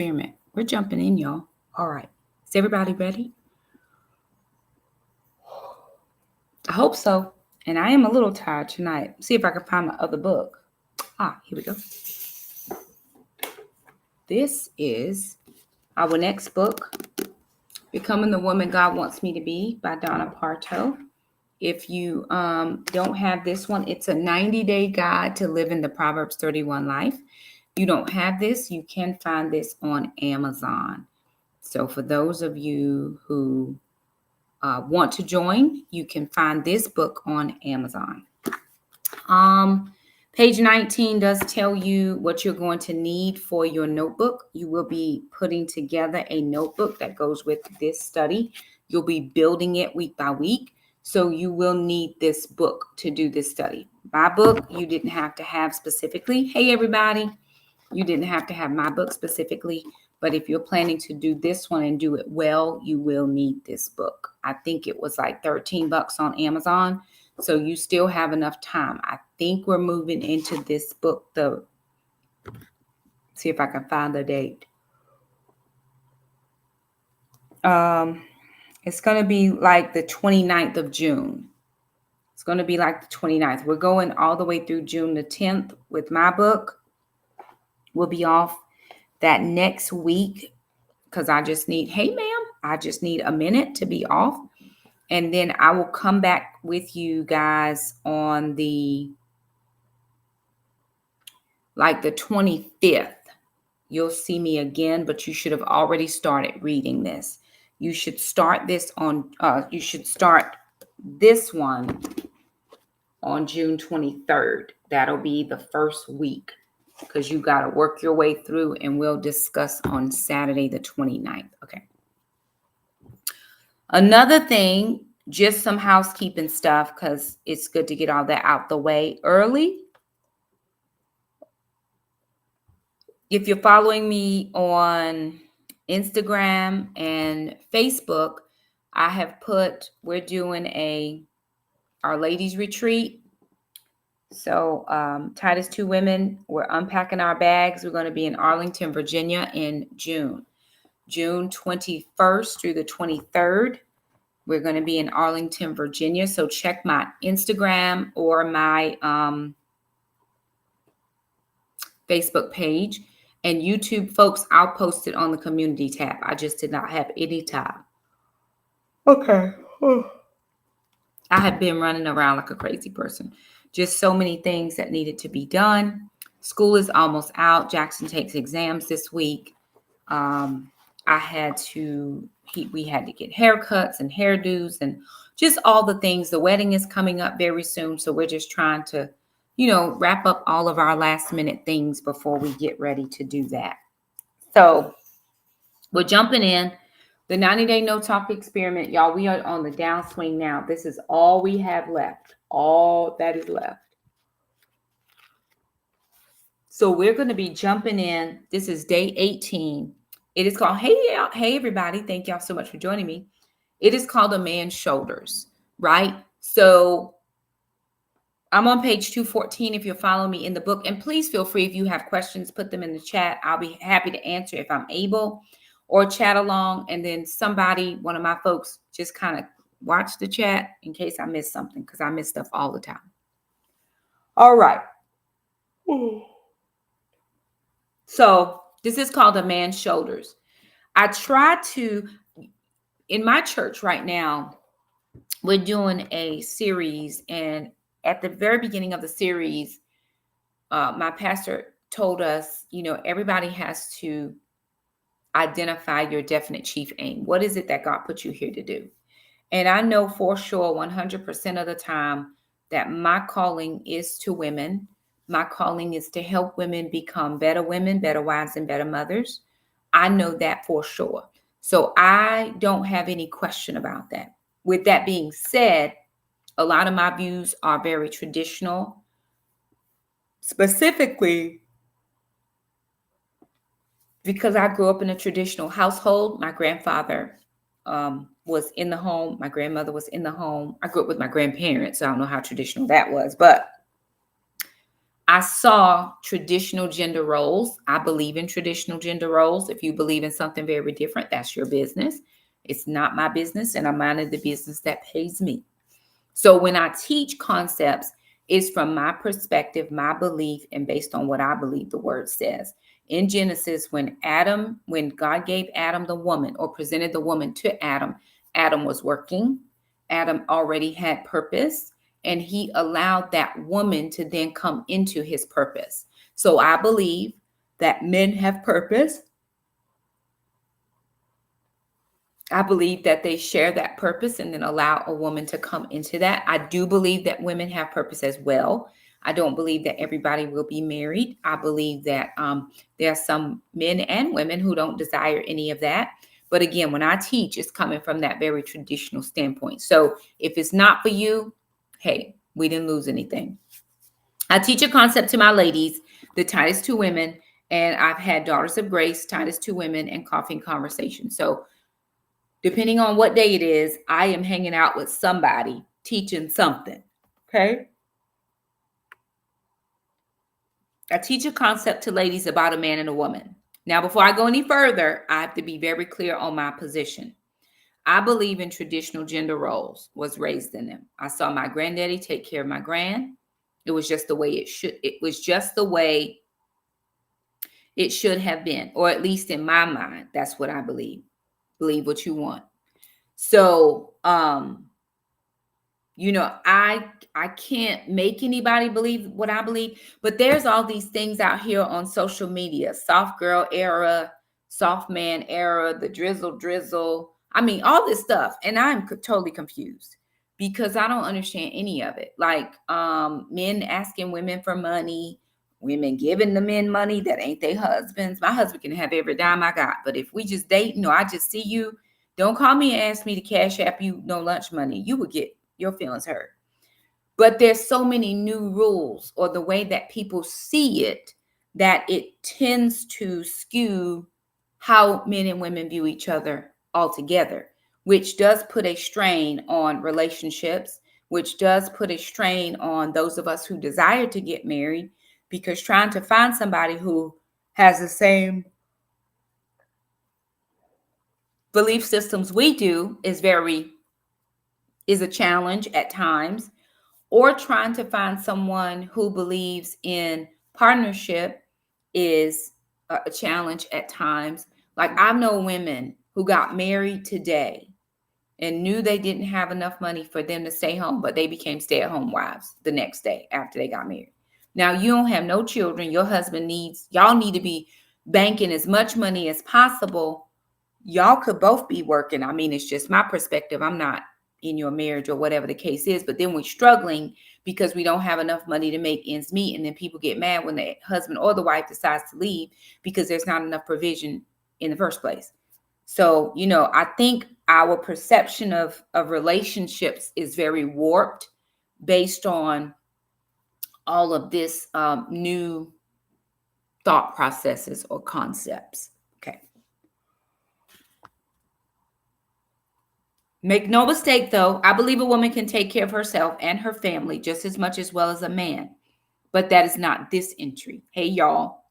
experiment. We're jumping in, y'all. All right. Is everybody ready? I hope so. And I am a little tired tonight. See if I can find my other book. Here we go. This is our next book, Becoming the Woman God Wants Me to Be by Donna Parto. If you don't have this one, it's a 90-day guide to living the Proverbs 31 life. You don't have this, you can find this on Amazon. So for those of you who want to join, you can find this book on Amazon. Page 19 does tell you what you're going to need for your notebook. You will be putting together a notebook that goes with this study. You'll be building it week by week. So you will need this book to do this study. My book, you didn't have to have specifically. Hey, everybody. You didn't have to have my book specifically. But if you're planning to do this one and do it well, you will need this book. I think it was like $13 on Amazon. So you still have enough time. I think we're moving into this book. See if I can find the date. It's going to be like the 29th of June. It's going to be like the 29th. We're going all the way through June the 10th with my book. We'll be off that next week because I just need a minute to be off. And then I will come back with you guys on the 25th. You'll see me again, but you should have already started reading this. You should start this one on June 23rd. That'll be the first week because you got to work your way through, and we'll discuss on Saturday the 29th. Okay. Another thing, just some housekeeping stuff because it's good to get all that out the way early. If you're following me on Instagram and Facebook, I have we're doing our ladies retreat. So Titus 2 Women, we're unpacking our bags. We're going to be in Arlington, Virginia in June 21st through the 23rd. We're going to be in Arlington, Virginia. So check my Instagram or my Facebook page. And YouTube, folks, I'll post it on the community tab. I just did not have any time. Okay. I have been running around like a crazy person. Just so many things that needed to be done. School is almost out. Jackson takes exams this week. We had to get haircuts and hairdos and just all the things. The wedding is coming up very soon. So we're just trying to wrap up all of our last minute things before we get ready to do that. So we're jumping in. The 90-day no talk experiment, y'all, we are on the downswing now. This is all we have left. All that is left. So we're going to be jumping in. This is day 18. It is called, hey everybody. Thank y'all so much for joining me. It is called A Man's Shoulders, right? So I'm on page 214 if you're following me in the book. And please feel free, if you have questions, put them in the chat. I'll be happy to answer if I'm able, or chat along. And then one of my folks, just kind of watch the chat in case I miss something, because I miss stuff all the time. All right. So this is called A Man's Shoulders. I try to, in my church right now, we're doing a series, and at the very beginning of the series, my pastor told us, everybody has to identify your definite chief aim. What is it that God put you here to do? And I know for sure 100% of the time that my calling is to women. My calling is to help women become better women, better wives, and better mothers. I know that for sure. So I don't have any question about that. With that being said, a lot of my views are very traditional. Specifically, because I grew up in a traditional household. My grandfather was in the home. My grandmother was in the home. I grew up with my grandparents, so I don't know how traditional that was. But I saw traditional gender roles. I believe in traditional gender roles. If you believe in something very different, that's your business. It's not my business, and I'm minding the business that pays me. So when I teach concepts, it's from my perspective, my belief, and based on what I believe the word says. In Genesis, when God gave Adam the woman, or presented the woman to Adam, Adam was working. Adam already had purpose, and he allowed that woman to then come into his purpose. So I believe that men have purpose. I believe that they share that purpose and then allow a woman to come into that. I do believe that women have purpose as well. I don't believe that everybody will be married. I believe that there are some men and women who don't desire any of that. But again, when I teach, it's coming from that very traditional standpoint. So if it's not for you, hey, we didn't lose anything. I teach a concept to my ladies, the Titus 2 women, and I've had Daughters of Grace, Titus 2 women, and Coffee and Conversation. So depending on what day it is, I am hanging out with somebody teaching something. Okay. I teach a concept to ladies about a man and a woman. Now, before I go any further, I have to be very clear on my position. I believe in traditional gender roles, was raised in them. I saw my granddaddy take care of my gran. It was just the way it was just the way it should have been, or at least in my mind, that's what I believe. Believe what you want. So, I can't make anybody believe what I believe, but there's all these things out here on social media, soft girl era, soft man era, the drizzle. I mean, all this stuff. And I'm totally confused because I don't understand any of it. Like men asking women for money, women giving the men money that ain't their husbands. My husband can have every dime I got, but if we just date, I just see you, don't call me and ask me to cash app you no lunch money. You would get your feelings hurt. But there's so many new rules, or the way that people see it, that it tends to skew how men and women view each other altogether, which does put a strain on relationships, which does put a strain on those of us who desire to get married, because trying to find somebody who has the same belief systems we do is a challenge at times. Or trying to find someone who believes in partnership is a challenge at times. Like I know women who got married today and knew they didn't have enough money for them to stay home, but they became stay-at-home wives the next day after they got married. Now you don't have no children. Your husband y'all need to be banking as much money as possible. Y'all could both be working. I mean, it's just my perspective. I'm not in your marriage or whatever the case is, but then we're struggling because we don't have enough money to make ends meet. And then people get mad when the husband or the wife decides to leave because there's not enough provision in the first place. So, I think our perception of relationships is very warped based on all of this new thought processes or concepts. Okay. Make no mistake, though, I believe a woman can take care of herself and her family just as much as well as a man. But that is not this entry. Hey, y'all.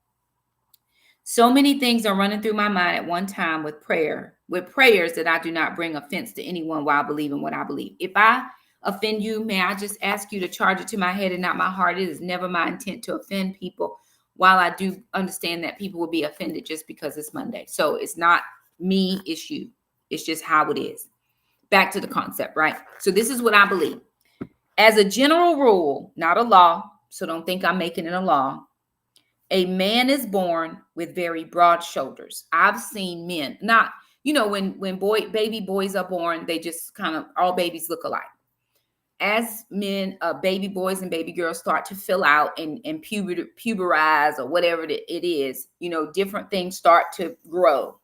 So many things are running through my mind at one time with prayers that I do not bring offense to anyone while believing what I believe. If I offend you, may I just ask you to charge it to my head and not my heart? It is never my intent to offend people, while I do understand that people will be offended just because it's Monday. So it's not me, it's you. It's just how it is. Back to the concept, right? So this is what I believe. As a general rule, not a law, so don't think I'm making it a law, a man is born with very broad shoulders. I've seen men, not, when baby boys are born, they just kind of, all babies look alike. As men, baby boys and baby girls start to fill out and puberize or whatever it is, different things start to grow.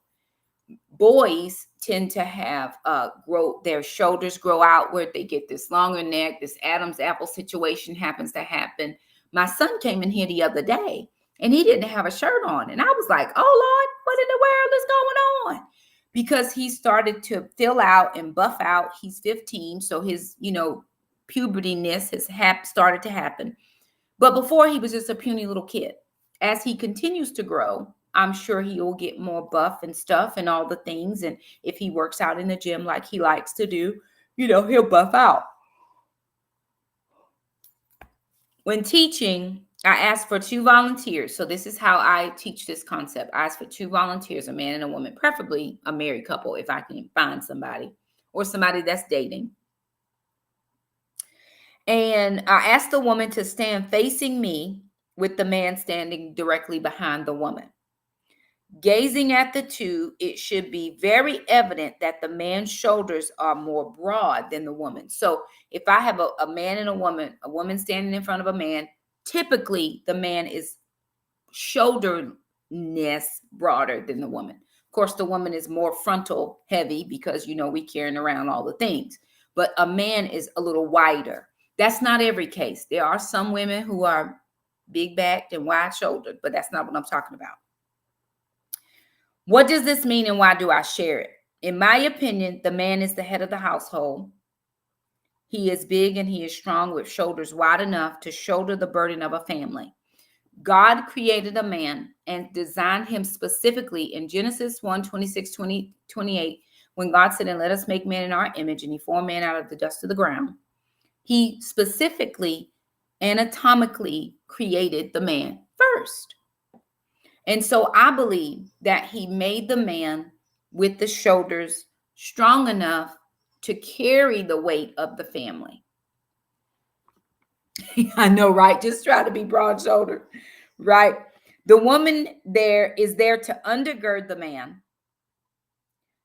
Boys tend to have their shoulders grow outward. They get this longer neck. This Adam's apple situation happens to happen. My son came in here the other day and he didn't have a shirt on. And I was like, oh Lord, what in the world is going on? Because he started to fill out and buff out. He's 15. So his, puberty-ness has started to happen. But before, he was just a puny little kid. As he continues to grow, I'm sure he will get more buff and stuff and all the things. And if he works out in the gym like he likes to do, he'll buff out. When teaching, I ask for 2 volunteers. So this is how I teach this concept. I ask for 2 volunteers, a man and a woman, preferably a married couple if I can find somebody, or somebody that's dating. And I ask the woman to stand facing me with the man standing directly behind the woman. Gazing at the two, it should be very evident that the man's shoulders are more broad than the woman. So if I have a man and a woman standing in front of a man, typically the man is shoulderness broader than the woman. Of course, the woman is more frontal heavy because, we carrying around all the things. But a man is a little wider. That's not every case. There are some women who are big backed and wide shouldered, but that's not what I'm talking about. What does this mean and why do I share it? In my opinion, the man is the head of the household. He is big and he is strong with shoulders wide enough to shoulder the burden of a family. God created a man and designed him specifically in Genesis 1:26-28, when God said, and let us make man in our image, and he formed man out of the dust of the ground. He specifically, anatomically created the man first. And so I believe that he made the man with the shoulders strong enough to carry the weight of the family. I know, right? Just try to be broad-shouldered, right? The woman is there to undergird the man,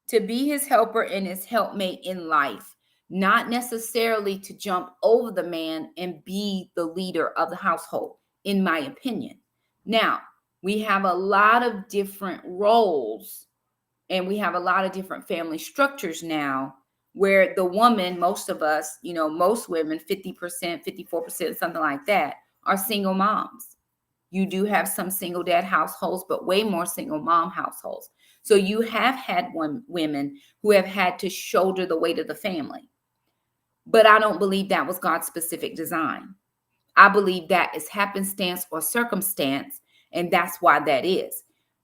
to be his helper and his helpmate in life, not necessarily to jump over the man and be the leader of the household, in my opinion. Now, we have a lot of different roles and we have a lot of different family structures now where the woman, most of us, most women, 50%, 54%, something like that, are single moms. You do have some single dad households, but way more single mom households. So you have had women who have had to shoulder the weight of the family. But I don't believe that was God's specific design. I believe that is happenstance or circumstance, and that's why that is.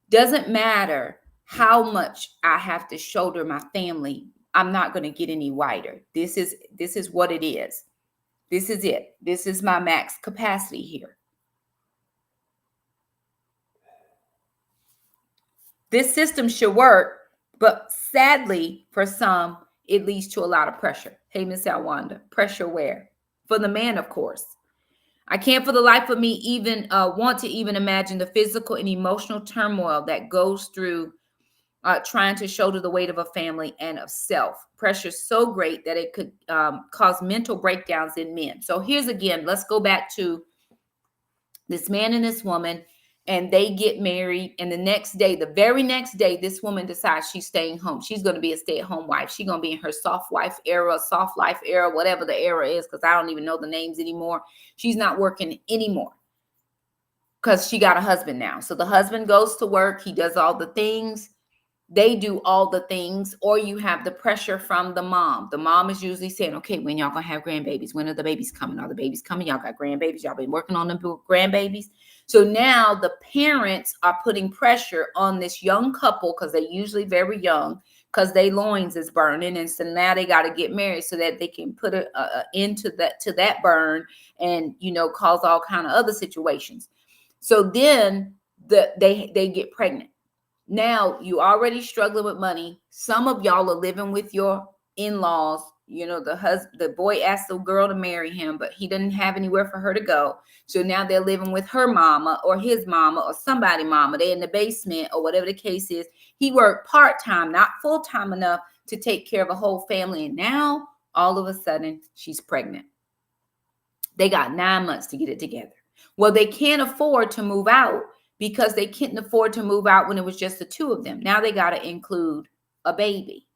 Doesn't matter how much I have to shoulder my family, I'm not going to get any wider. This is what it is. This is it. This is my max capacity here. This system should work, but sadly, for some, it leads to a lot of pressure. Hey, Miss Alwanda, pressure where? For the man, of course. I can't for the life of me even want to even imagine the physical and emotional turmoil that goes through trying to shoulder the weight of a family and of self. Pressure is so great that it could cause mental breakdowns in men. So here's again, let's go back to this man and this woman, and they get married. And the very next day, this woman decides she's staying home. She's going to be a stay-at-home wife. She's going to be in her soft life era, whatever the era is, because I don't even know the names anymore. She's not working anymore because she got a husband now. So the husband goes to work. He does all the things. They do all the things, or you have the pressure from the mom. The mom is usually saying, okay, when y'all gonna have grandbabies? When are the babies coming? Are the babies coming? Y'all got grandbabies? Y'all been working on them grandbabies? So now the parents are putting pressure on this young couple because they're usually very young, because their loins is burning. And so now they got to get married so that they can put an end to that burn and, cause all kind of other situations. So then they get pregnant. Now you already struggling with money. Some of y'all are living with your in-laws. The boy asked the girl to marry him, but he didn't have anywhere for her to go. So now they're living with her mama or his mama or somebody mama. They're in the basement or whatever the case is. He worked part-time, not full-time enough to take care of a whole family. And now all of a sudden she's pregnant. They got 9 months to get it together. Well, they can't afford to move out because they couldn't afford to move out when it was just the two of them. Now they got to include a baby.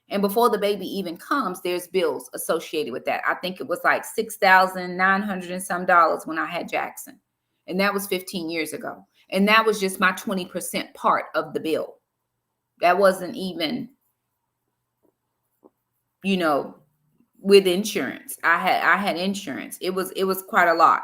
And before the baby even comes, there's bills associated with that. I think it was like $6,900 and some dollars when I had Jackson. And that was 15 years ago. And that was just my 20% part of the bill. That wasn't even, with insurance. I had insurance. It was quite a lot.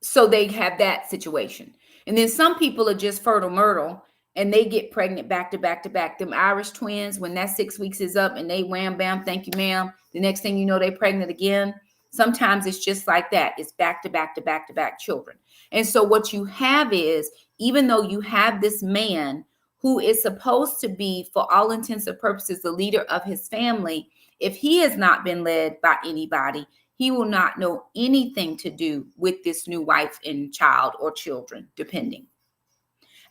So they have that situation. And then some people are just fertile myrtle and they get pregnant back to back to back. Them Irish twins, when that 6 weeks is up and they wham, bam, thank you, ma'am. The next thing you know, they're pregnant again. Sometimes it's just like that. It's back to back to back to back children. And so what you have is, even though you have this man who is supposed to be, for all intents and purposes, the leader of his family, if he has not been led by anybody, he will not know anything to do with this new wife and child or children, depending.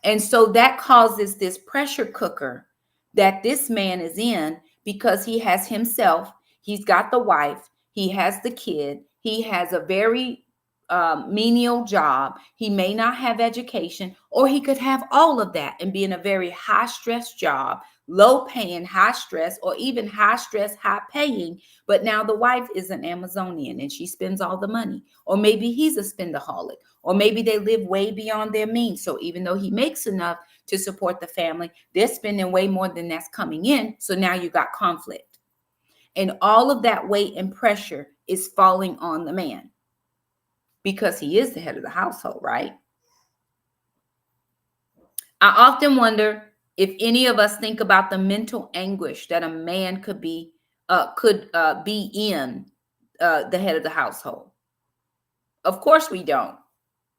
And so that causes this pressure cooker that this man is in, because he has himself, he's got the wife, he has the kid, he has a very menial job. He may not have education, or he could have all of that and be in a very high stress job, low paying, high stress, or even high stress, high paying. But now the wife is an Amazonian and she spends all the money. Or maybe he's a spendaholic, or maybe they live way beyond their means. So even though he makes enough to support the family, they're spending way more than that's coming in. So now you got conflict. And all of that weight and pressure is falling on the man, because he is the head of the household, right? I often wonder if any of us think about the mental anguish that a man could be in the head of the household. Of course we don't.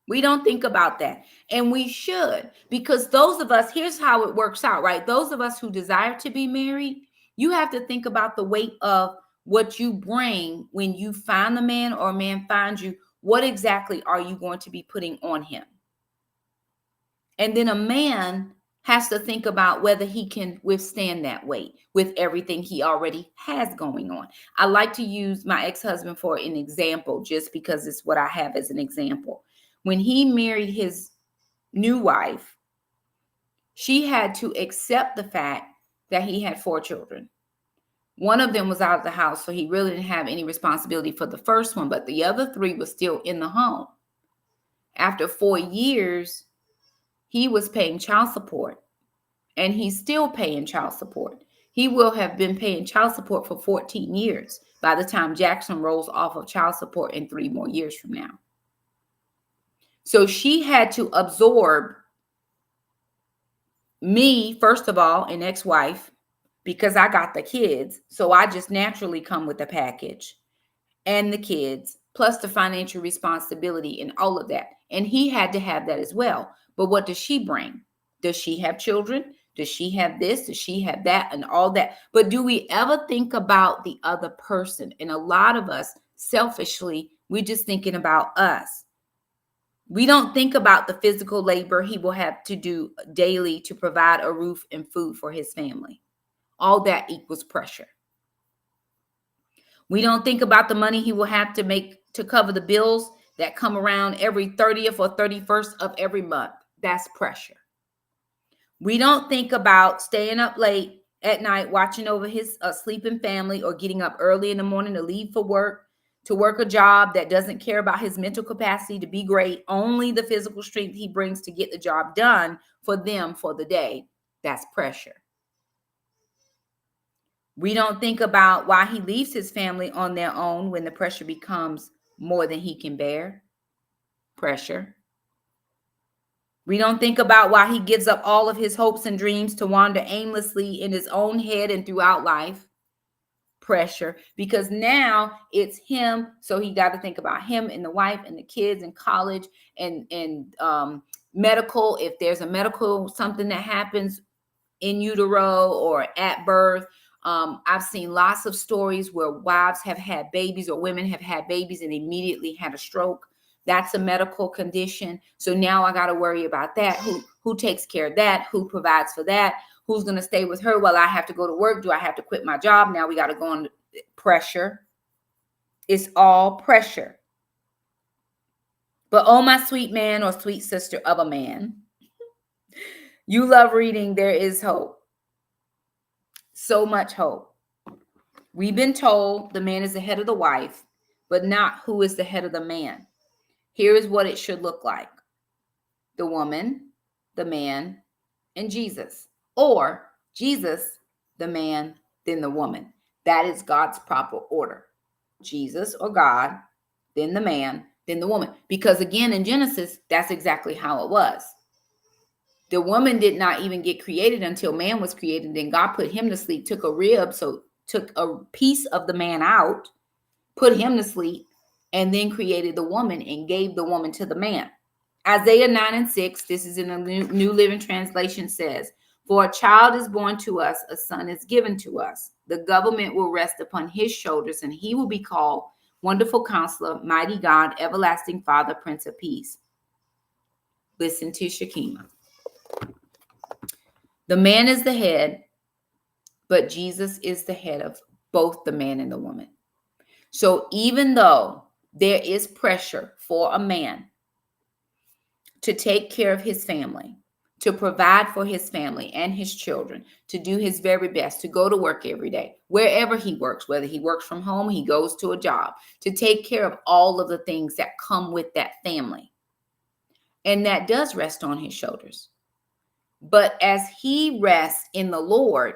We don't think about that. And we should, because those of us, here's how it works out, right? Those of us who desire to be married, you have to think about the weight of what you bring when you find the man, or a man finds you. What exactly are you going to be putting on him? And then a man has to think about whether he can withstand that weight with everything he already has going on. I like to use my ex-husband for an example, just because it's what I have as an example. When he married his new wife, she had to accept the fact that he had 4 children. One of them was out of the house, so he really didn't have any responsibility for the first one, but the other 3 was still in the home. After 4 years, he was paying child support, and he's still paying child support. He will have been paying child support for 14 years by the time Jackson rolls off of child support in 3 more years from now. So she had to absorb me, first of all, an ex-wife, because I got the kids. So I just naturally come with the package and the kids, plus the financial responsibility and all of that. And he had to have that as well. But what does she bring? Does she have children? Does she have this? Does she have that? And all that. But do we ever think about the other person? And a lot of us, selfishly, we're just thinking about us. We don't think about the physical labor he will have to do daily to provide a roof and food for his family. All that equals pressure. We don't think about the money he will have to make to cover the bills that come around every 30th or 31st of every month. That's pressure. We don't think about staying up late at night, watching over his sleeping family, or getting up early in the morning to leave for work, to work a job that doesn't care about his mental capacity to be great, only the physical strength he brings to get the job done for them for the day. That's pressure. We don't think about why he leaves his family on their own when the pressure becomes more than he can bear. Pressure. We don't think about why he gives up all of his hopes and dreams to wander aimlessly in his own head and throughout life. Pressure. Because now it's him, so he got to think about him and the wife and the kids and college and medical. If there's a medical something that happens in utero or at birth. I've seen lots of stories where wives have had babies, or women have had babies and immediately had a stroke. That's a medical condition. So now I got to worry about that. Who takes care of that? Who provides for that? Who's going to stay with her while I have to go to work? Do I have to quit my job? Now we got to go on pressure. It's all pressure. But oh, my sweet man or sweet sister of a man, you love reading There Is Hope. So much hope. We've been told the man is the head of the wife, but not who is the head of the man. Here is what it should look like: the woman, the man, and Jesus. Or Jesus, the man, then the woman. That is God's proper order. Jesus or God, then the man, then the woman. Because again, in Genesis, that's exactly how it was. The woman did not even get created until man was created. Then God put him to sleep, took a rib, so took a piece of the man out, put him to sleep, and then created the woman and gave the woman to the man. Isaiah 9:6, this is in the New Living Translation, says, "For a child is born to us, a son is given to us. The government will rest upon his shoulders, and he will be called Wonderful Counselor, Mighty God, Everlasting Father, Prince of Peace." Listen to Shakima. The man is the head, but Jesus is the head of both the man and the woman. So even though there is pressure for a man to take care of his family, to provide for his family and his children, to do his very best, to go to work every day, wherever he works, whether he works from home, he goes to a job, to take care of all of the things that come with that family. And that does rest on his shoulders. But as he rests in the Lord,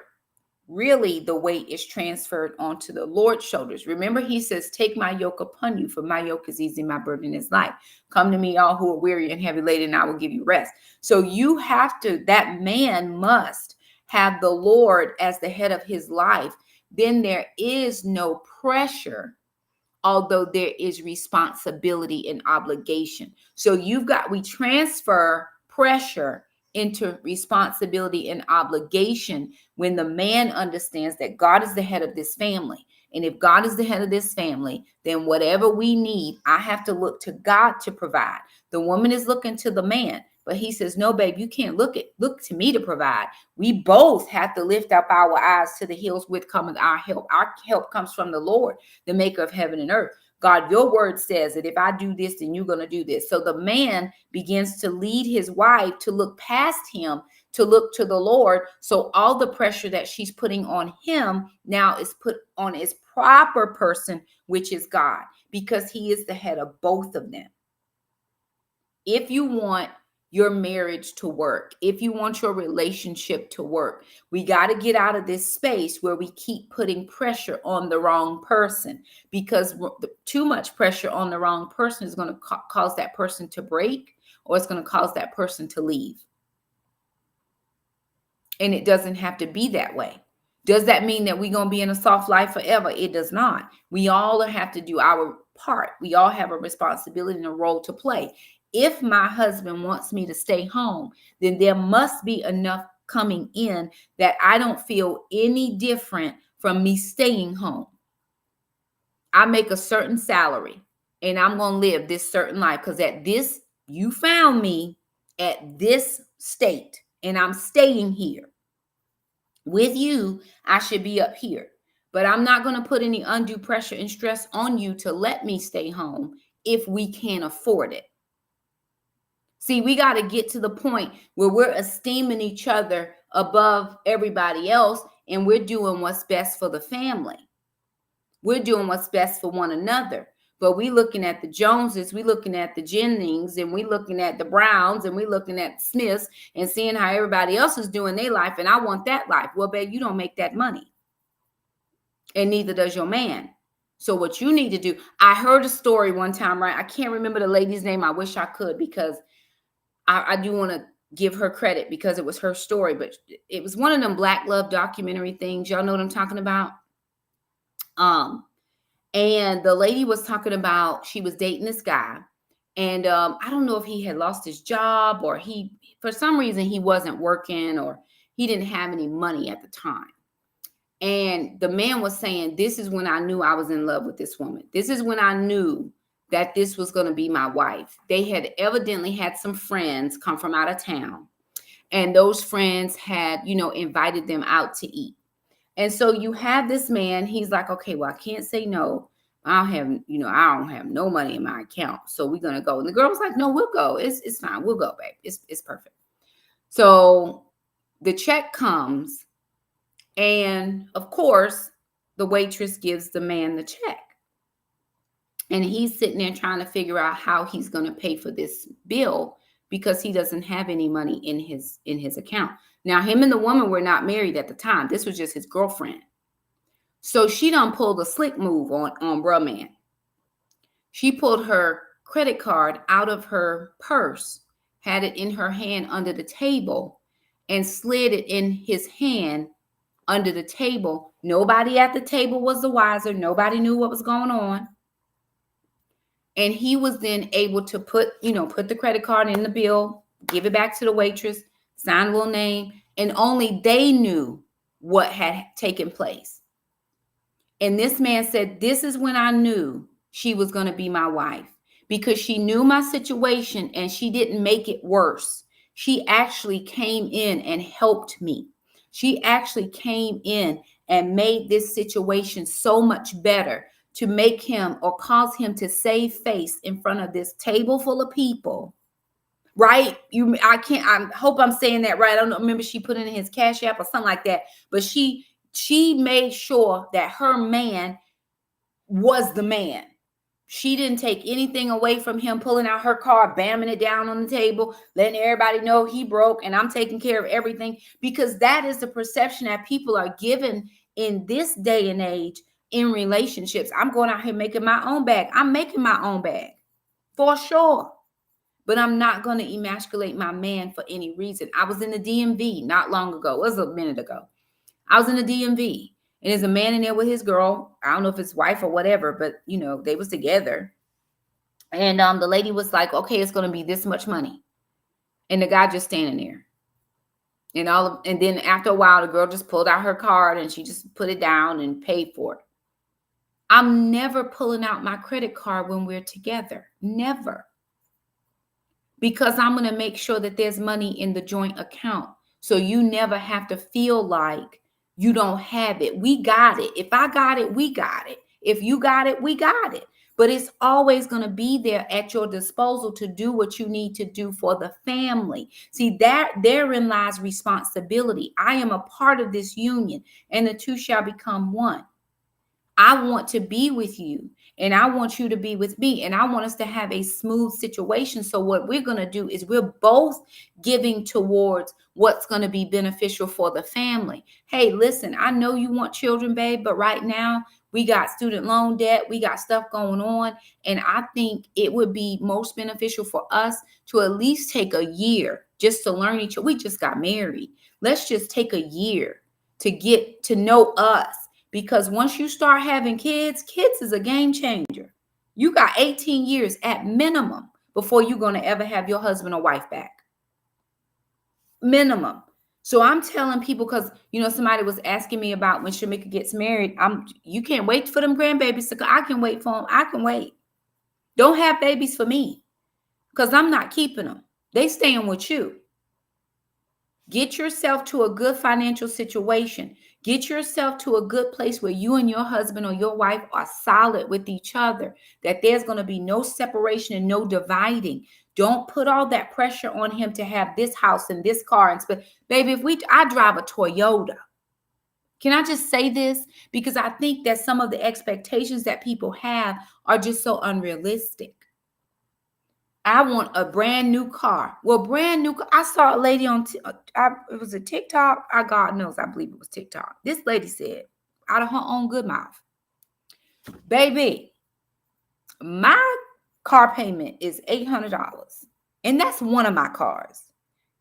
really the weight is transferred onto the Lord's shoulders. Remember, he says, "Take my yoke upon you, for my yoke is easy, my burden is light. Come to me, all who are weary and heavy laden, and I will give you rest." So you have to, that man must have the Lord as the head of his life. Then there is no pressure, although there is responsibility and obligation. So we transfer pressure into responsibility and obligation when the man understands that God is the head of this family. And if God is the head of this family, then whatever we need, I have to look to God to provide. The woman is looking to the man, but he says, "No, babe, you can't look to me to provide." We both have to lift up our eyes to the hills with coming our help. Our help comes from the Lord, the maker of heaven and earth. God, your word says that if I do this, then you're going to do this. So the man begins to lead his wife to look past him, to look to the Lord. So all the pressure that she's putting on him now is put on his proper person, which is God, because he is the head of both of them. If you want your marriage to work, if you want your relationship to work, we got to get out of this space where we keep putting pressure on the wrong person, because too much pressure on the wrong person is going to cause that person to break, or it's going to cause that person to leave. And it doesn't have to be that way. Does that mean that we're going to be in a soft life forever? It does not. We all have to do our part. We all have a responsibility and a role to play. If my husband wants me to stay home, then there must be enough coming in that I don't feel any different from me staying home. I make a certain salary and I'm going to live this certain life, because you found me at this state and I'm staying here. With you, I should be up here. But I'm not going to put any undue pressure and stress on you to let me stay home if we can't afford it. See, we got to get to the point where we're esteeming each other above everybody else, and we're doing what's best for the family. We're doing what's best for one another. But we looking at the Joneses, we looking at the Jennings, and we looking at the Browns, and we looking at the Smiths, and seeing how everybody else is doing their life, and I want that life. Well, babe, you don't make that money. And neither does your man. So what you need to do, I heard a story one time, right? I can't remember the lady's name. I wish I could, because I do want to give her credit because it was her story, but it was one of them Black Love documentary things. Y'all know what I'm talking about? And the lady was talking about, she was dating this guy, and I don't know if he had lost his job, or for some reason he wasn't working, or he didn't have any money at the time. And the man was saying, "This is when I knew I was in love with this woman. This is when I knew that this was going to be my wife." They had evidently had some friends come from out of town, and those friends had, invited them out to eat. And so you have this man, he's like, "Okay, well, I can't say no. I don't have no money in my account. So we're going to go." And the girl was like, "No, we'll go. It's fine. We'll go, babe. It's perfect." So the check comes, and of course, the waitress gives the man the check. And he's sitting there trying to figure out how he's going to pay for this bill, because he doesn't have any money in his account. Now, him and the woman were not married at the time. This was just his girlfriend. So she done pulled a slick move on bruh man. She pulled her credit card out of her purse, had it in her hand under the table, and slid it in his hand under the table. Nobody at the table was the wiser. Nobody knew what was going on. And he was then able to put the credit card in the bill, give it back to the waitress, sign a little name, and only they knew what had taken place. And this man said, this is when I knew she was going to be my wife, because she knew my situation and she didn't make it worse. She actually came in and helped me. She actually came in and made this situation so much better to make him or cause him to save face in front of this table full of people. Right? I hope I'm saying that right. I don't remember, she put in his Cash App or something like that, but she made sure that her man was the man. She didn't take anything away from him, pulling out her card, bamming it down on the table, letting everybody know he broke and I'm taking care of everything, because that is the perception that people are given in this day and age in relationships. I'm going out here making my own bag. I'm making my own bag for sure, but I'm not going to emasculate my man for any reason. I was in the DMV not long ago. It was a minute ago. I was in the DMV. And there's a man in there with his girl. I don't know if it's wife or whatever, but they was together. And the lady was like, okay, it's going to be this much money. And the guy just standing there. And then after a while, the girl just pulled out her card and she just put it down and paid for it. I'm never pulling out my credit card when we're together. Never. Because I'm going to make sure that there's money in the joint account. So you never have to feel like you don't have it. We got it. If I got it, we got it. If you got it, we got it. But it's always going to be there at your disposal to do what you need to do for the family. See, therein lies responsibility. I am a part of this union, and the two shall become one. I want to be with you, and I want you to be with me, and I want us to have a smooth situation. So what we're going to do is we're both giving towards what's going to be beneficial for the family. Hey, listen, I know you want children, babe, but right now we got student loan debt. We got stuff going on, and I think it would be most beneficial for us to at least take a year just to learn each other. We just got married. Let's just take a year to get to know us. Because once you start having kids is a game changer. You got 18 years at minimum before you're going to ever have your husband or wife back. Minimum. So I'm telling people, because, somebody was asking me about when Shamika gets married. You can't wait for them grandbabies to come. I can wait for them. I can wait. Don't have babies for me, because I'm not keeping them. They staying with you. Get yourself to a good financial situation. Get yourself to a good place where you and your husband or your wife are solid with each other, that there's going to be no separation and no dividing. Don't put all that pressure on him to have this house and this car. Baby, I drive a Toyota. Can I just say this? Because I think that some of the expectations that people have are just so unrealistic. I want a brand new car. Well, brand new. I saw a lady on, it was a TikTok. God knows, I believe it was TikTok. This lady said, out of her own good mouth, baby, my car payment is $800. And that's one of my cars.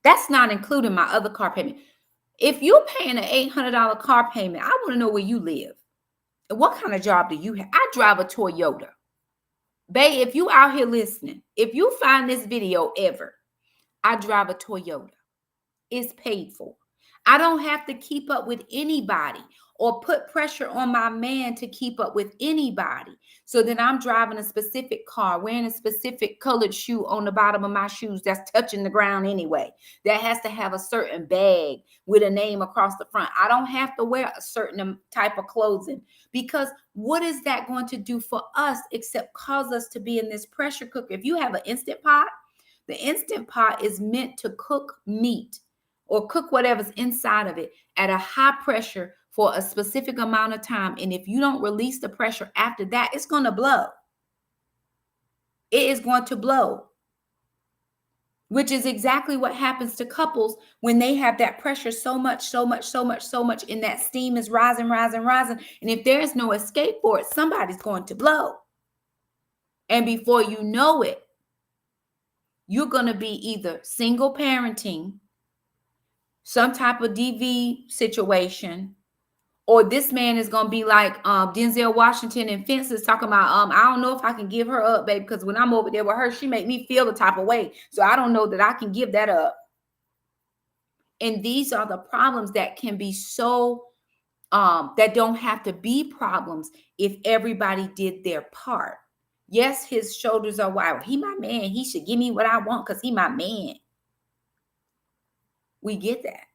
That's not including my other car payment. If you're paying an $800 car payment, I want to know where you live. And what kind of job do you have? I drive a Toyota. Babe, if you out here listening, if you find this video ever, I drive a Toyota. It's paid for. I don't have to keep up with anybody or put pressure on my man to keep up with anybody. So then I'm driving a specific car, wearing a specific colored shoe on the bottom of my shoes that's touching the ground anyway. That has to have a certain bag with a name across the front. I don't have to wear a certain type of clothing, because what is that going to do for us except cause us to be in this pressure cooker? If you have an Instant Pot, the Instant Pot is meant to cook meat or cook whatever's inside of it at a high pressure for a specific amount of time. And if you don't release the pressure after that, it's going to blow. It is going to blow. which is exactly what happens to couples when they have that pressure so much, and that steam is rising. And if there's no escape for it, somebody's going to blow. And before you know it, you're going to be either single parenting, some type of DV situation, or this man is going to be like Denzel Washington in Fences talking about, I don't know if I can give her up, babe, because when I'm over there with her, she make me feel the type of way. So I don't know that I can give that up. And these are the problems that can be so, that don't have to be problems if everybody did their part. Yes, his shoulders are wide. He my man. He should give me what I want because he my man. We get that.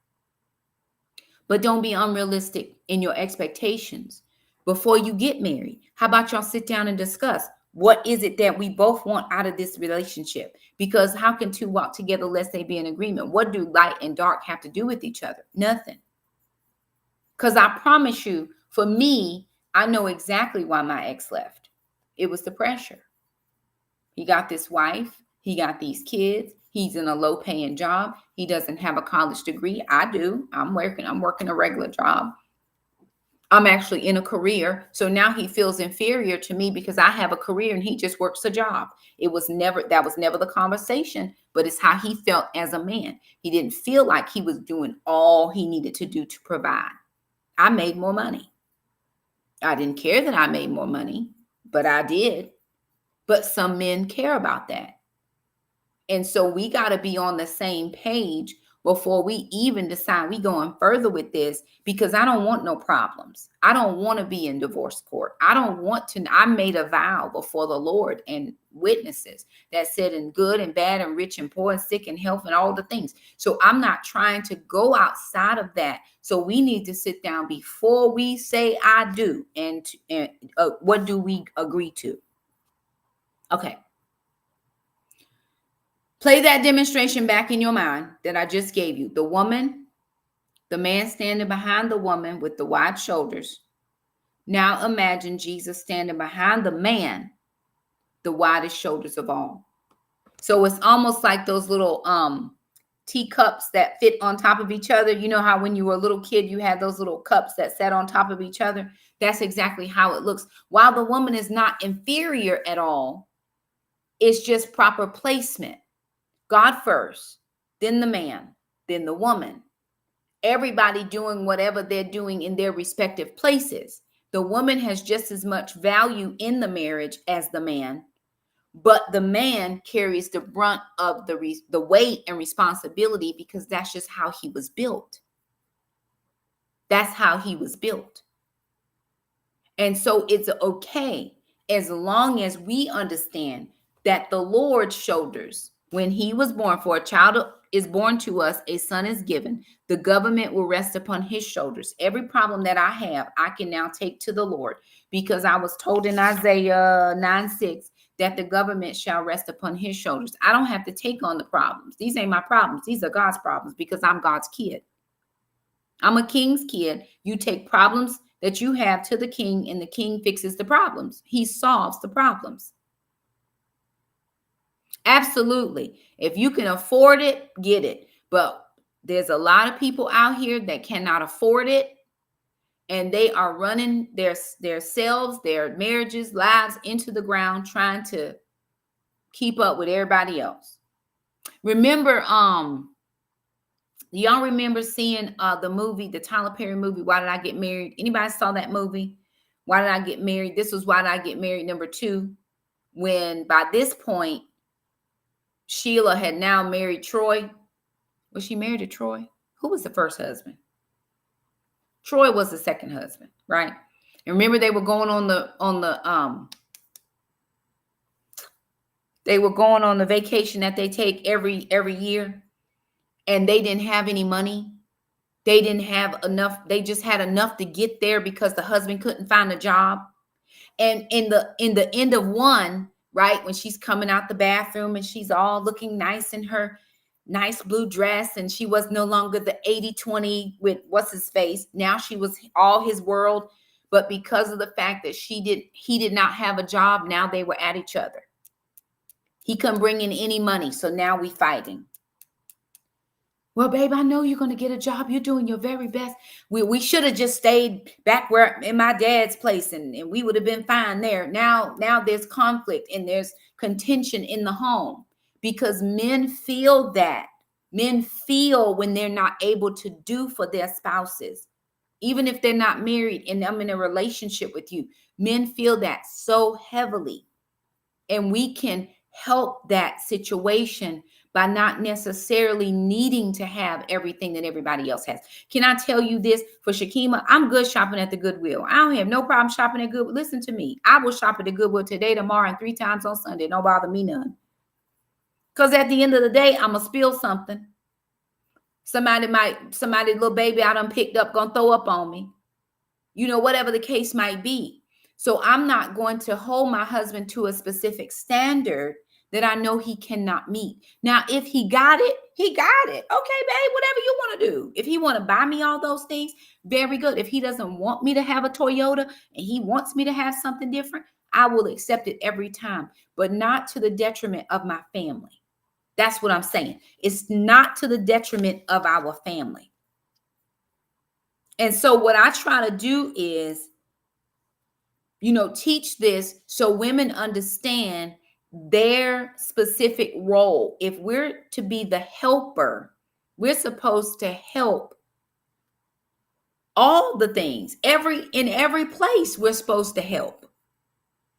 But don't be unrealistic in your expectations before you get married. How about y'all sit down and discuss what is it that we both want out of this relationship? Because how can two walk together lest they be in agreement? What do light and dark have to do with each other? Nothing. Because I promise you, for me, I know exactly why my ex left. It was the pressure. He got this wife. He got these kids. He's in a low-paying job. He doesn't have a college degree. I do. I'm working a regular job. I'm actually in a career. So now he feels inferior to me because I have a career and he just works a job. That was never the conversation, but it's how he felt as a man. He didn't feel like he was doing all he needed to do to provide. I made more money. I didn't care that I made more money, but I did. But some men care about that. And so we got to be on the same page before we even decide we going further with this, because I don't want no problems. I don't want to be in divorce court. I made a vow before the Lord and witnesses that said in good and bad and rich and poor and sick and health and all the things. So I'm not trying to go outside of that. So we need to sit down before we say I do. And what do we agree to? Okay. Play that demonstration back in your mind that I just gave you. The man standing behind the woman with the wide shoulders. Now imagine Jesus standing behind the man, the widest shoulders of all. So it's almost like those little teacups that fit on top of each other. You know how when you were a little kid, you had those little cups that sat on top of each other? That's exactly how it looks. While the woman is not inferior at all, it's just proper placement. God first, then the man, then the woman. Everybody doing whatever they're doing in their respective places. The woman has just as much value in the marriage as the man, but the man carries the brunt of the weight and responsibility because that's just how he was built. That's how he was built. And so it's okay as long as we understand that the Lord's shoulders, when he was born, for a child is born to us, a son is given, the government will rest upon his shoulders. Every problem that I have, I can now take to the Lord, because I was told in Isaiah 9:6 that the government shall rest upon his shoulders. I don't have to take on the problems. These ain't my problems. These are God's problems, because I'm God's kid. I'm a king's kid. You take problems that you have to the king, and the king fixes the problems. He solves the problems. Absolutely. If you can afford it, get it. But there's a lot of people out here that cannot afford it, and they are running their selves, their marriages, lives into the ground, trying to keep up with everybody else. Remember, y'all remember seeing the movie, the Tyler Perry movie, Why Did I Get Married? Anybody saw that movie? Why Did I Get Married? This was Why Did I Get Married #2, when by this point, Sheila had now married Troy. Was she married to Troy? Who was the first husband? Troy was the second husband, right? And remember, they were going on the vacation that they take every year, and they didn't have any money. They didn't have enough. They just had enough to get there because the husband couldn't find a job. And in the end of one, right, when she's coming out the bathroom and she's all looking nice in her nice blue dress, and she was no longer the 80-20 with what's his face. Now she was all his world. But because of the fact that he did not have a job, now they were at each other. He couldn't bring in any money. So now we fighting. Well, babe, I know you're going to get a job. You're doing your very best. We should have just stayed back where in my dad's place and we would have been fine there. Now there's conflict and there's contention in the home because men feel that. Men feel when they're not able to do for their spouses, even if they're not married and I'm in a relationship with you. Men feel that so heavily. And we can help that situation by not necessarily needing to have everything that everybody else has. Can I tell you this for Shakima? I'm good shopping at the Goodwill. I don't have no problem shopping at Goodwill. Listen to me. I will shop at the Goodwill today, tomorrow, and 3 times on Sunday. Don't bother me none. Because at the end of the day, I'm going to spill something. Somebody, little baby I done picked up, going to throw up on me. You know, whatever the case might be. So I'm not going to hold my husband to a specific standard that I know he cannot meet. Now, if he got it, he got it. Okay, babe, whatever you want to do. If he want to buy me all those things, very good. If he doesn't want me to have a Toyota and he wants me to have something different, I will accept it every time, but not to the detriment of my family. That's what I'm saying. It's not to the detriment of our family. And so what I try to do is, teach this so women understand their specific role. If we're to be the helper, we're supposed to help all the things. In every place, we're supposed to help.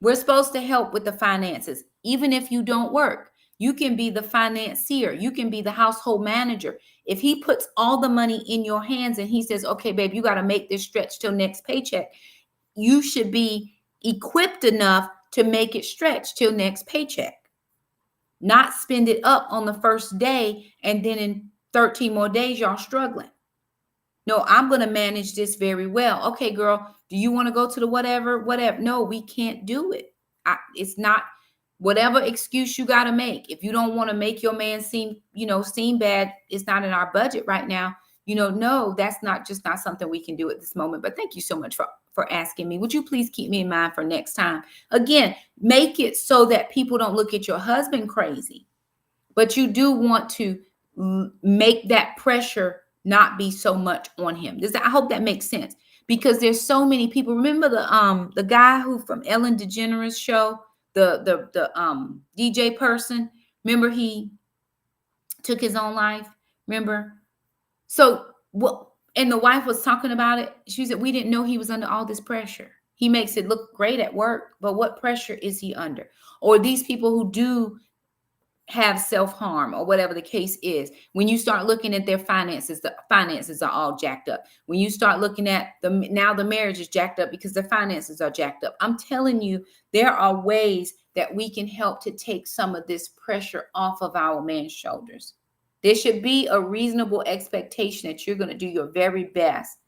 We're supposed to help with the finances. Even if you don't work, you can be the financier. You can be the household manager. If he puts all the money in your hands and he says, okay, babe, you got to make this stretch till next paycheck, you should be equipped enough to make it stretch till next paycheck. Not spend it up on the first day and then in 13 more days, y'all struggling. No, I'm going to manage this very well. Okay, girl, do you want to go to the whatever? No, we can't do it. It's not whatever excuse you got to make. If you don't want to make your man seem bad, it's not in our budget right now. No, that's not something we can do at this moment. But thank you so much for asking me. Would you please keep me in mind for next time? Again, make it so that people don't look at your husband crazy, but you do want to make that pressure not be so much on him. I hope that makes sense because there's so many people. Remember the guy who from Ellen DeGeneres show, the DJ person. Remember he took his own life. Remember? So what? And the wife was talking about it. She said, we didn't know he was under all this pressure. He makes it look great at work, but what pressure is he under? Or these people who do have self-harm or whatever the case is. When you start looking at their finances, the finances are all jacked up. When you start looking at the marriage is jacked up because their finances are jacked up. I'm telling you, there are ways that we can help to take some of this pressure off of our men's shoulders. There should be a reasonable expectation that you're going to do your very best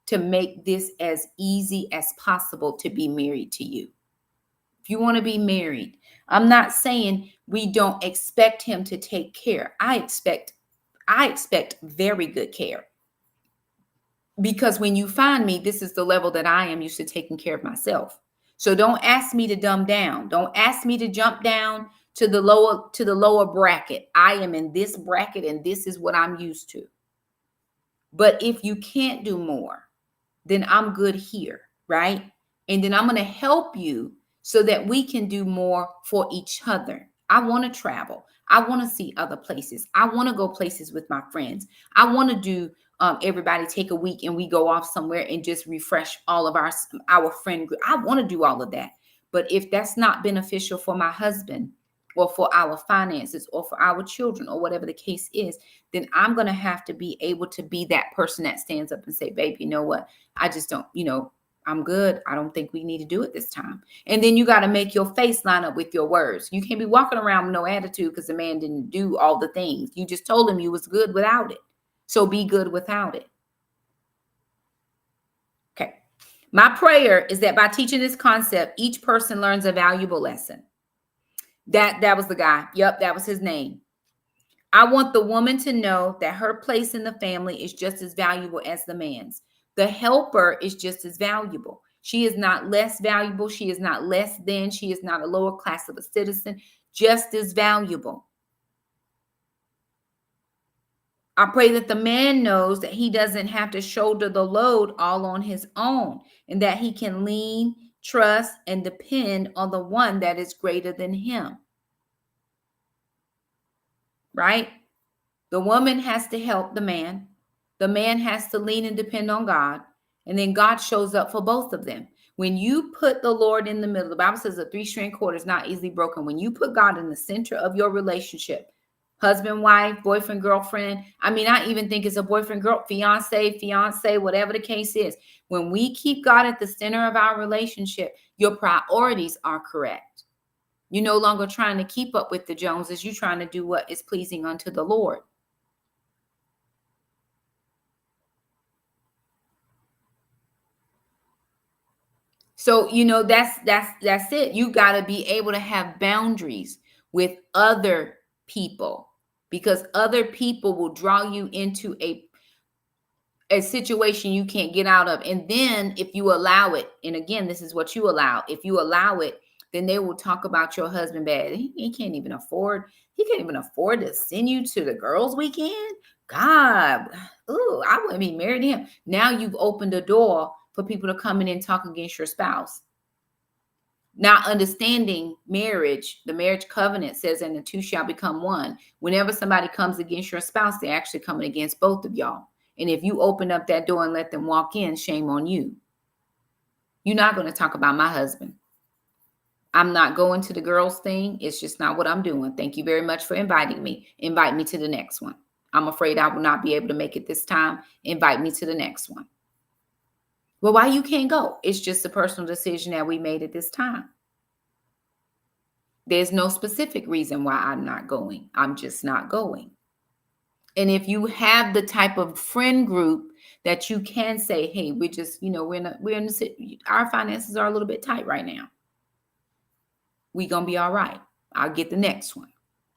to make this as easy as possible to be married to you. If you want to be married, I'm not saying we don't expect him to take care. I expect very good care. Because when you find me, this is the level that I am used to taking care of myself. So don't ask me to dumb down. Don't ask me to jump down to the lower bracket. I am in this bracket and this is what I'm used to. But if you can't do more, then I'm good here, right? And then I'm going to help you so that we can do more for each other. I want to travel. I want to see other places. I want to go places with my friends. I want to do everybody take a week and we go off somewhere and just refresh all of our friend group. I want to do all of that. But if that's not beneficial for my husband or for our finances or for our children or whatever the case is, then I'm going to have to be able to be that person that stands up and say, babe, you know what? I just don't, I'm good. I don't think we need to do it this time. And then you got to make your face line up with your words. You can't be walking around with no attitude because the man didn't do all the things. You just told him you was good without it. So be good without it. Okay. My prayer is that by teaching this concept, each person learns a valuable lesson. That was the guy. Yep, that was his name. I want the woman to know that her place in the family is just as valuable as the man's. The helper is just as valuable. She is not less valuable. She is not less than. She is not a lower class of a citizen. just as valuable. I pray that the man knows that he doesn't have to shoulder the load all on his own, and that he can lean, trust, and depend on the one that is greater than him. Right? The woman has to help the man. The man has to lean and depend on God. And then God shows up for both of them. When you put the Lord in the middle, the Bible says a 3-string cord is not easily broken. When you put God in the center of your relationship, husband, wife, boyfriend, girlfriend. I mean, I even think it's a boyfriend, girl, fiance, whatever the case is. When we keep God at the center of our relationship, your priorities are correct. You're no longer trying to keep up with the Joneses. You're trying to do what is pleasing unto the Lord. So, that's it. You got to be able to have boundaries with other people, because other people will draw you into a situation you can't get out of. And then if you allow it, and again, this is what you allow. If you allow it, then they will talk about your husband bad. He can't even afford to send you to the girls' weekend. God, I wouldn't be married to him. Now you've opened a door for people to come in and talk against your spouse. Not understanding marriage, the marriage covenant says, and the two shall become one. Whenever somebody comes against your spouse, they're actually coming against both of y'all. And if you open up that door and let them walk in, shame on you. You're not going to talk about my husband. I'm not going to the girls thing. It's just not what I'm doing. Thank you very much for inviting me. Invite me to the next one. I'm afraid I will not be able to make it this time. Invite me to the next one. Well, why you can't go? It's just a personal decision that we made at this time. There's no specific reason why I'm not going. I'm just not going. And if you have the type of friend group that you can say, hey, we're just, our finances are a little bit tight right now. We're going to be all right. I'll get the next one.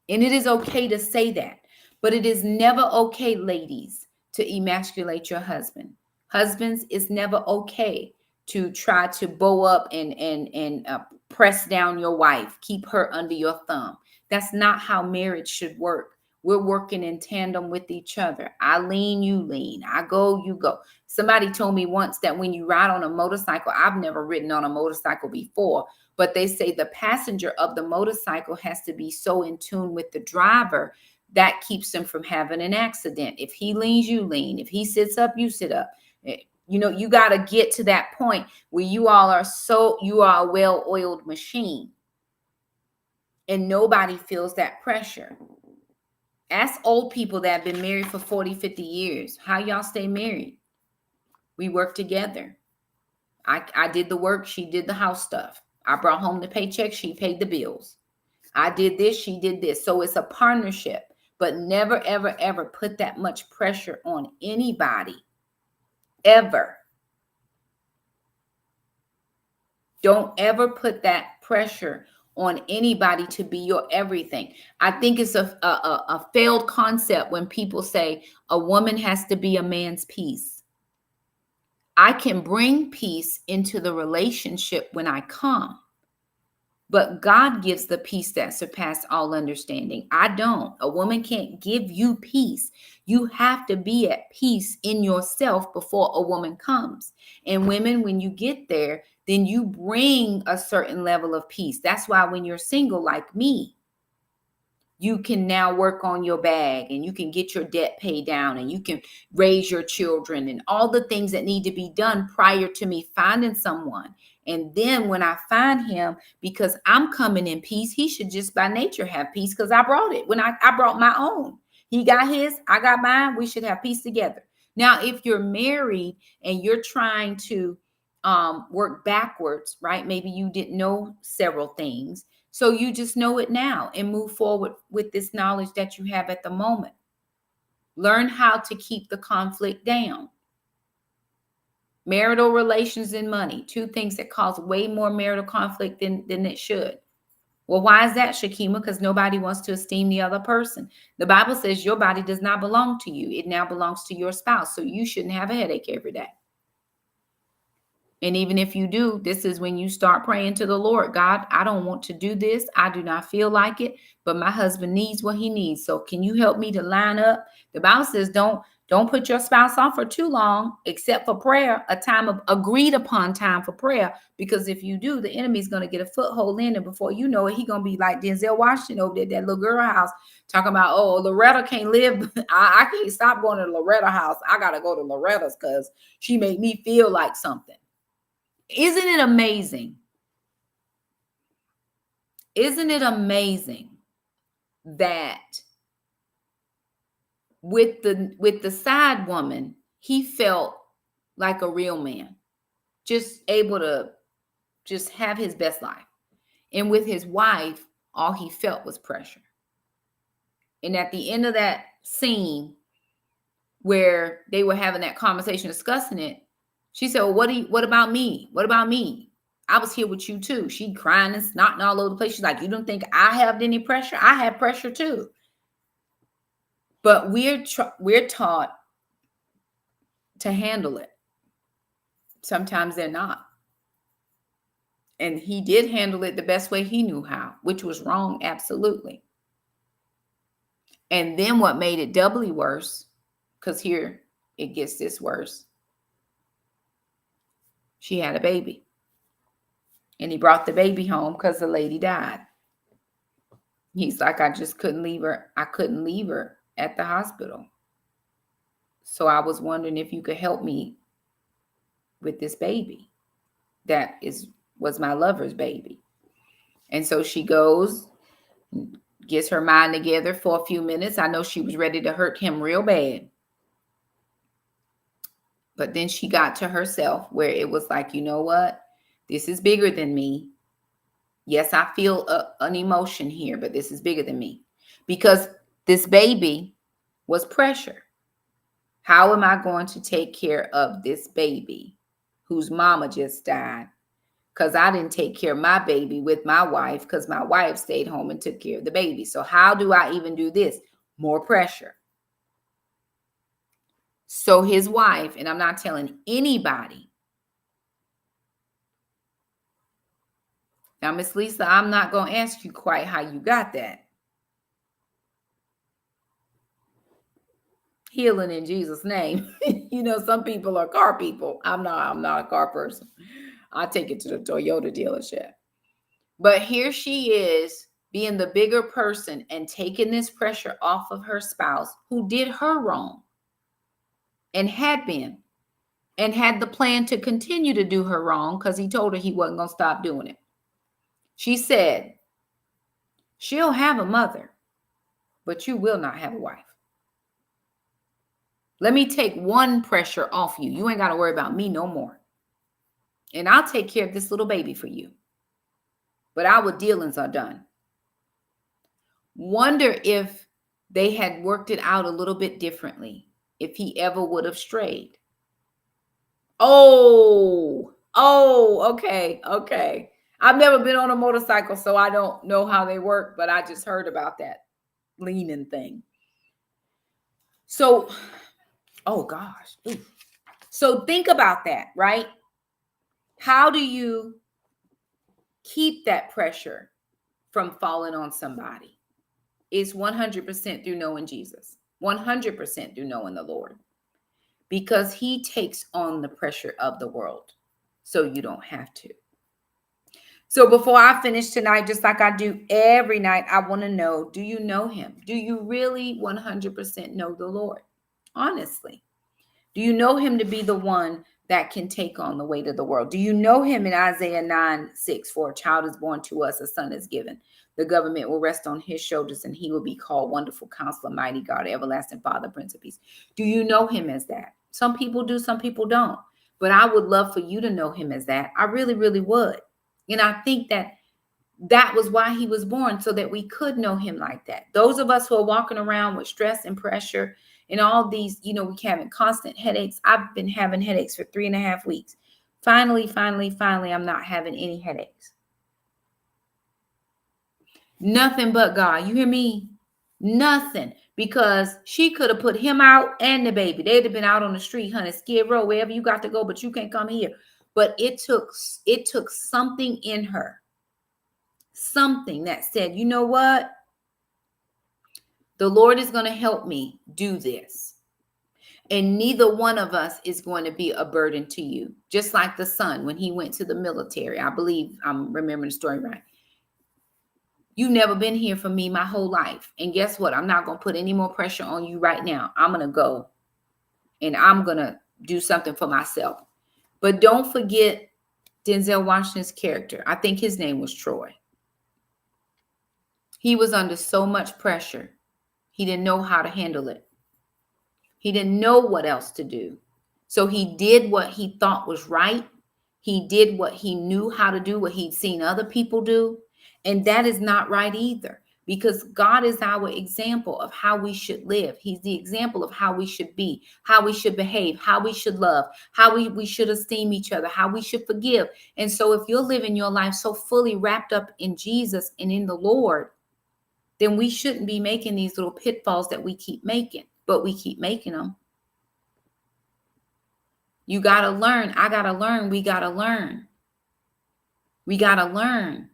And it is okay to say that. But it is never okay, ladies, to emasculate your husband. Husbands, it's never okay to try to bow up and press down your wife, keep her under your thumb. That's not how marriage should work. We're working in tandem with each other. I lean, you lean. I go, you go. Somebody told me once that when you ride on a motorcycle, I've never ridden on a motorcycle before, but they say the passenger of the motorcycle has to be so in tune with the driver that keeps them from having an accident. If he leans, you lean. If he sits up, you sit up. You got to get to that point where you are a well-oiled machine and nobody feels that pressure. Ask old people that have been married for 40, 50 years. How y'all stay married? We work together. I did the work. She did the house stuff. I brought home the paycheck. She paid the bills. I did this. She did this. So it's a partnership, but never, ever, ever put that much pressure on anybody. Ever. Don't ever put that pressure on anybody to be your everything. I think it's a failed concept when people say a woman has to be a man's piece. I can bring peace into the relationship when I come, but God gives the peace that surpasses all understanding. I don't. A woman can't give you peace. You have to be at peace in yourself before a woman comes. And women, when you get there, then you bring a certain level of peace. That's why when you're single like me, you can now work on your bag and you can get your debt paid down and you can raise your children and all the things that need to be done prior to me finding someone. And then when I find him, because I'm coming in peace, he should just by nature have peace because I brought it. When I brought my own. He got his, I got mine. We should have peace together. Now, if you're married and you're trying to work backwards, right? Maybe you didn't know several things. So you just know it now and move forward with this knowledge that you have at the moment. Learn how to keep the conflict down. Marital relations and money, two things that cause way more marital conflict than it should. Well, why is that, Shakima? Because nobody wants to esteem the other person. The Bible says your body does not belong to you. It now belongs to your spouse. So you shouldn't have a headache every day. And even if you do, this is when you start praying to the Lord. God, I don't want to do this. I do not feel like it, but my husband needs what he needs. So can you help me to line up? The Bible says don't put your spouse off for too long, except for prayer, a time of agreed upon time for prayer. Because if you do, the enemy's going to get a foothold in, and before you know it, he's going to be like Denzel Washington over there at that little girl house, talking about, oh, Loretta can't live. I can't stop going to Loretta house. I got to go to Loretta's because she made me feel like something. Isn't it amazing? Isn't it amazing that with the side woman, he felt like a real man, just able to just have his best life. And with his wife, all he felt was pressure. And at the end of that scene where they were having that conversation discussing it, she said, well, what about me? What about me? I was here with you too. She crying and snotting all over the place. She's like, you don't think I have any pressure? I have pressure too. But we're taught to handle it. Sometimes they're not. And he did handle it the best way he knew how, which was wrong, absolutely. And then what made it doubly worse, because here it gets this worse, she had a baby. And he brought the baby home because the lady died. He's like, I just couldn't leave her. I couldn't leave her at the hospital. So I was wondering if you could help me with this baby. That was my lover's baby. And so she goes, gets her mind together for a few minutes. I know she was ready to hurt him real bad. But then she got to herself where it was like, you know what? This is bigger than me. Yes, I feel an emotion here, but this is bigger than me. Because this baby was pressure. How am I going to take care of this baby whose mama just died? Because I didn't take care of my baby with my wife because my wife stayed home and took care of the baby. So how do I even do this? More pressure. So his wife, and I'm not telling anybody. Now, Miss Lisa, I'm not going to ask you quite how you got that. Healing in Jesus' name. You know, some people are car people. I'm not a car person. I take it to the Toyota dealership. But here she is being the bigger person and taking this pressure off of her spouse who did her wrong and had been and had the plan to continue to do her wrong because he told her he wasn't going to stop doing it. She said, she'll have a mother, but you will not have a wife. Let me take one pressure off you. You ain't got to worry about me no more. And I'll take care of this little baby for you. But our dealings are done. Wonder if they had worked it out a little bit differently, if he ever would have strayed. Oh, okay. I've never been on a motorcycle, so I don't know how they work, but I just heard about that leaning thing. So, oh gosh. Ooh. So think about that, right? How do you keep that pressure from falling on somebody? It's 100% through knowing Jesus. 100% through knowing the Lord. Because he takes on the pressure of the world. So you don't have to. So before I finish tonight, just like I do every night, I want to know, do you know him? Do you really 100% know the Lord? Honestly. Do you know him to be the one that can take on the weight of the world? Do you know him in Isaiah 9:6? For a child is born to us, a son is given. The government will rest on his shoulders, and he will be called Wonderful Counselor, Mighty God, Everlasting Father, Prince of Peace. Do you know him as that? Some people do, some people don't. But I would love for you to know him as that. I really, really would. And I think that was why he was born, so that we could know him like that. Those of us who are walking around with stress and pressure and all these, we having constant headaches. I've been having headaches for 3.5 weeks. Finally, I'm not having any headaches. Nothing but God. You hear me? Nothing. Because she could have put him out and the baby. They'd have been out on the street, honey, Skid Row, wherever you got to go, but you can't come here. But it took something in her, something that said, you know what? The Lord is going to help me do this. And neither one of us is going to be a burden to you. Just like the son, when he went to the military, I believe I'm remembering the story right. You've never been here for me my whole life. And guess what? I'm not going to put any more pressure on you right now. I'm going to go and I'm going to do something for myself. But don't forget Denzel Washington's character. I think his name was Troy. He was under so much pressure. He didn't know how to handle it. He didn't know what else to do. So he did what he thought was right. He did what he knew how to do, what he'd seen other people do. And that is not right either, because God is our example of how we should live. He's the example of how we should be, how we should behave, how we should love, how we should esteem each other, how we should forgive. And so if you're living your life so fully wrapped up in Jesus and in the Lord, then we shouldn't be making these little pitfalls that we keep making, but we keep making them. You got to learn. I got to learn. We got to learn. We got to learn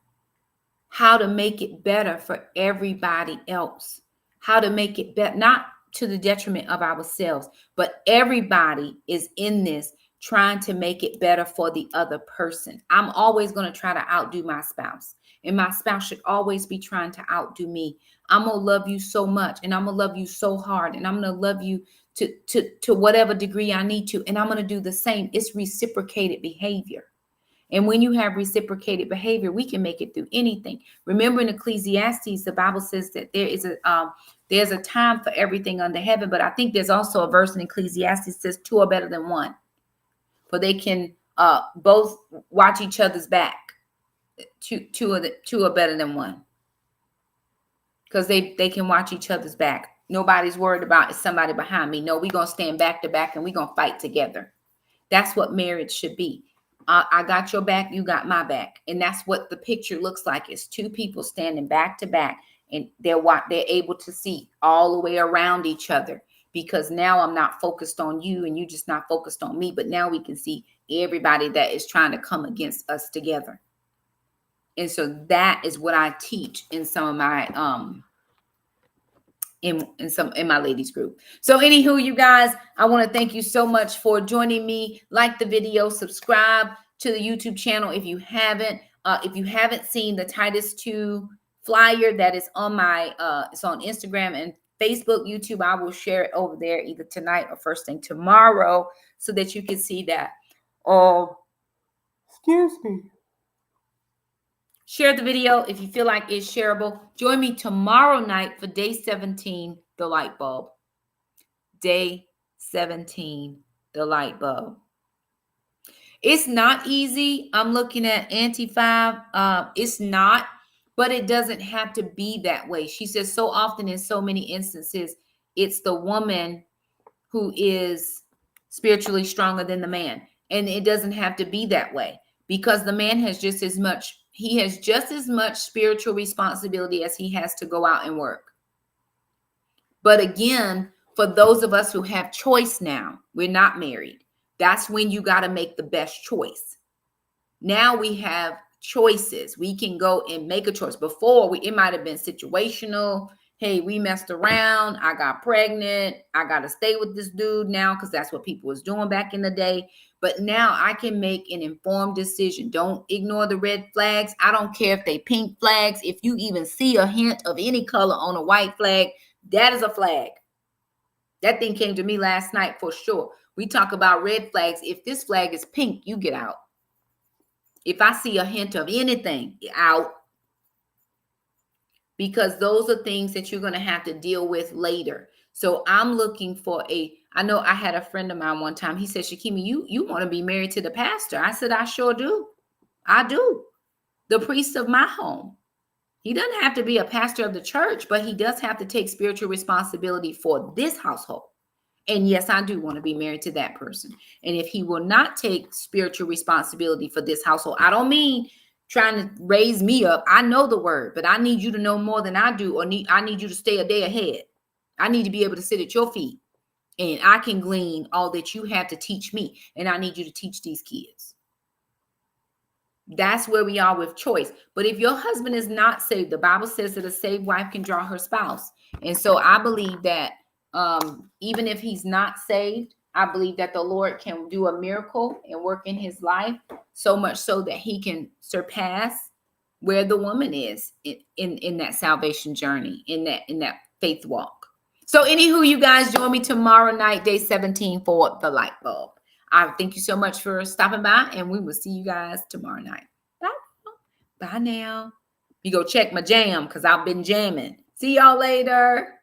how to make it better for everybody else, how to make it better, not to the detriment of ourselves, but everybody is in this trying to make it better for the other person. I'm always going to try to outdo my spouse, and my spouse should always be trying to outdo me. I'm going to love you so much, and I'm going to love you so hard, and I'm going to love you to whatever degree I need to, and I'm going to do the same. It's reciprocated behavior. And when you have reciprocated behavior, we can make it through anything. Remember in Ecclesiastes, the Bible says that there's a time for everything under heaven. But I think there's also a verse in Ecclesiastes that says 2 are better than 1. For they can both watch each other's back. Two are better than 1. Because they can watch each other's back. Nobody's worried about is somebody behind me. No, we're going to stand back to back and we're going to fight together. That's what marriage should be. I got your back, you got my back. And that's what the picture looks like. It's 2 people standing back to back, and they're able to see all the way around each other, because now I'm not focused on you and you just not focused on me, but now we can see everybody that is trying to come against us together. And so that is what I teach in some of my in my ladies group. So anywho, you guys, I want to thank you so much for joining me. Like the video, subscribe to the YouTube channel if you haven't. If you haven't seen the Titus 2 flyer that is on my it's on Instagram and Facebook, YouTube, I will share it over there either tonight or first thing tomorrow so that you can see that. Excuse me. Share the video if you feel like it's shareable. Join me tomorrow night for day 17, the light bulb. Day 17, the light bulb. It's not easy. I'm looking at Auntie 5. It's not, but it doesn't have to be that way. She says so often in so many instances, it's the woman who is spiritually stronger than the man. And it doesn't have to be that way, because the man has just as much spiritual responsibility as he has to go out and work. But again, for those of us who have choice now, we're not married. That's when you got to make the best choice. Now we have choices. We can go and make a choice. Before, it might have been situational. Hey, we messed around. I got pregnant. I got to stay with this dude now because that's what people was doing back in the day. But now I can make an informed decision. Don't ignore the red flags. I don't care if they pink flags. If you even see a hint of any color on a white flag, that is a flag. That thing came to me last night for sure. We talk about red flags. If this flag is pink, you get out. If I see a hint of anything, out. Because those are things that you're going to have to deal with later. So I'm looking for I know I had a friend of mine one time. He said, Shakima, you want to be married to the pastor? I said, I sure do. I do. The priest of my home. He doesn't have to be a pastor of the church, but he does have to take spiritual responsibility for this household. And yes, I do want to be married to that person. And if he will not take spiritual responsibility for this household, I don't mean trying to raise me up. I know the word, but I need you to know more than I do, or I need you to stay a day ahead. I need to be able to sit at your feet, and I can glean all that you have to teach me. And I need you to teach these kids. That's where we are with choice. But if your husband is not saved, the Bible says that a saved wife can draw her spouse. And so I believe that even if he's not saved, I believe that the Lord can do a miracle and work in his life, so much so that he can surpass where the woman is in that salvation journey, in that faith walk. So anywho, you guys join me tomorrow night, day 17, for the light bulb. I thank you so much for stopping by, and we will see you guys tomorrow night. Bye. Bye now. You go check my jam because I've been jamming. See y'all later.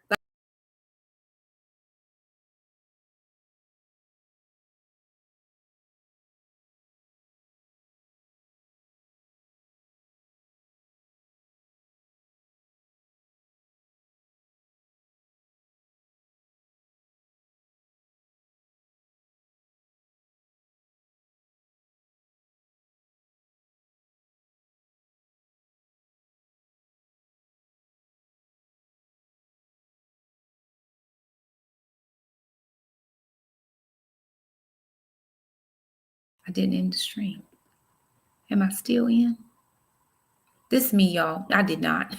I didn't end the stream. Am I still in? This is me, y'all. I did not.